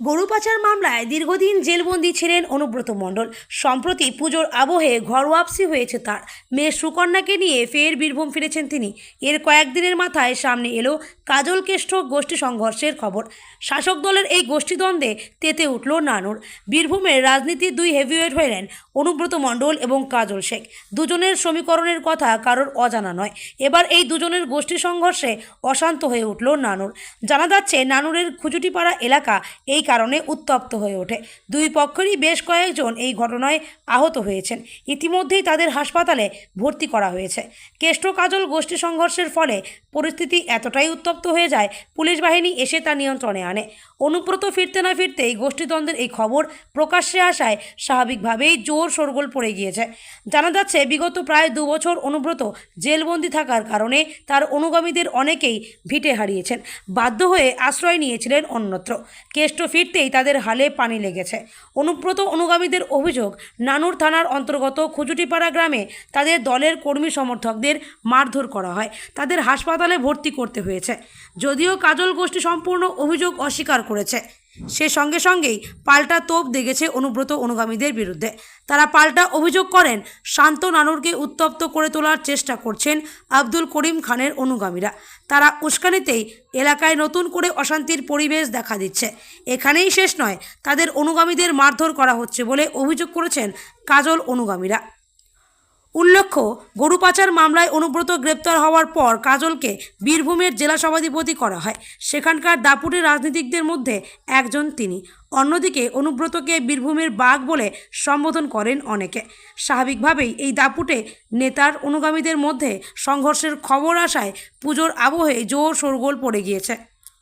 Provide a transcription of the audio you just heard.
গরু পাচার মামলায় দীর্ঘদিন জেলবন্দি ছিলেন অনুব্রত মণ্ডল। সম্প্রতি পুজোর আবহে ঘরওয়াপসি হয়েছে তার। মেয়ে সুকন্যাকে নিয়ে ফের বীরভূম ফিরেছেন তিনি। এর কয়েকদিনের মাথায় সামনে এলো কাজল কেষ্ট গোষ্ঠী সংঘর্ষের খবর। শাসক দলের এই গোষ্ঠীদ্বন্দ্বে তেতে উঠল নানুর। বীরভূমের রাজনীতির দুই হেভিওয়েট হলেন অনুব্রত মণ্ডল এবং কাজল শেখ। দুজনের সমীকরণের কথা কারোর অজানা নয়। এবার এই দুজনের গোষ্ঠী সংঘর্ষে অশান্ত হয়ে উঠল নানুর। জানা যাচ্ছে নানুরের খুচুটিপাড়া এলাকা এই কারণে উত্তপ্ত হয়ে ওঠে। দুই পক্ষেরই বেশ কয়েকজন এই ঘটনায় আহত হয়েছেন। ইতিমধ্যেই তাদের হাসপাতালে ভর্তি করা হয়েছে। কেষ্ট কাজল গোষ্ঠী সংঘর্ষের ফলে পরিস্থিতি এতটাই উত্তপ্ত হয়ে যায়, পুলিশ বাহিনী এসে তা নিয়ন্ত্রণে আনে। অনুব্রত ফিরতে না ফিরতেই গোষ্ঠীদ্বন্দ্বের এই খবর প্রকাশ্যে আসায় স্বাভাবিকভাবেই জোর শোরগোল পড়ে গিয়েছে। জানা যাচ্ছে বিগত প্রায় 2 বছর অনুব্রত জেলবন্দি থাকার কারণে তার অনুগামীদের অনেকেই ভিটে হারিয়েছেন, বাধ্য হয়ে আশ্রয় নিয়েছিলেন অন্যত্র। কেষ্ট ফিরতেই তাদের হালে পানি লেগেছে। অনুব্রত অনুগামীদের অভিযোগ, নানুর থানার অন্তর্গত খুচুটিপাড়া গ্রামে তাদের দলের কর্মী সমর্থকদের মারধর করা হয়, তাদের হাসপাতালে ভর্তি করতে হয়েছে। যদিও কাজল গোষ্ঠী সম্পূর্ণ অভিযোগ অস্বীকার করেছে, সে সঙ্গেই পাল্টা তোপ দেখেছে অনুব্রত অনুগামীদের বিরুদ্ধে। তারা পাল্টা অভিযোগ করেন, শান্ত নানুরকে উত্তপ্ত করে তোলার চেষ্টা করছেন আব্দুল করিম খানের অনুগামীরা। তারা উস্কানিতেই এলাকায় নতুন করে অশান্তির পরিবেশ দেখা দিচ্ছে। এখানেই শেষ নয়, তাদের অনুগামীদের মারধর করা হচ্ছে বলে অভিযোগ করেছেন কাজল অনুগামীরা। উল্লেখ্য, গরু পাচার মামলায় অনুব্রত গ্রেপ্তার হওয়ার পর কাজলকে বীরভূমের জেলা সভাধিপতি করা হয়। সেখানকার দাপুটে রাজনীতিকদের মধ্যে একজন তিনি। অন্যদিকে অনুব্রতকে বীরভূমের বাঘ বলে সম্বোধন করেন অনেকে। স্বাভাবিকভাবেই এই দাপুটে নেতার অনুগামীদের মধ্যে সংঘর্ষের খবর আসায় পুজোর আবহে জোর শোরগোল পড়ে গিয়েছে।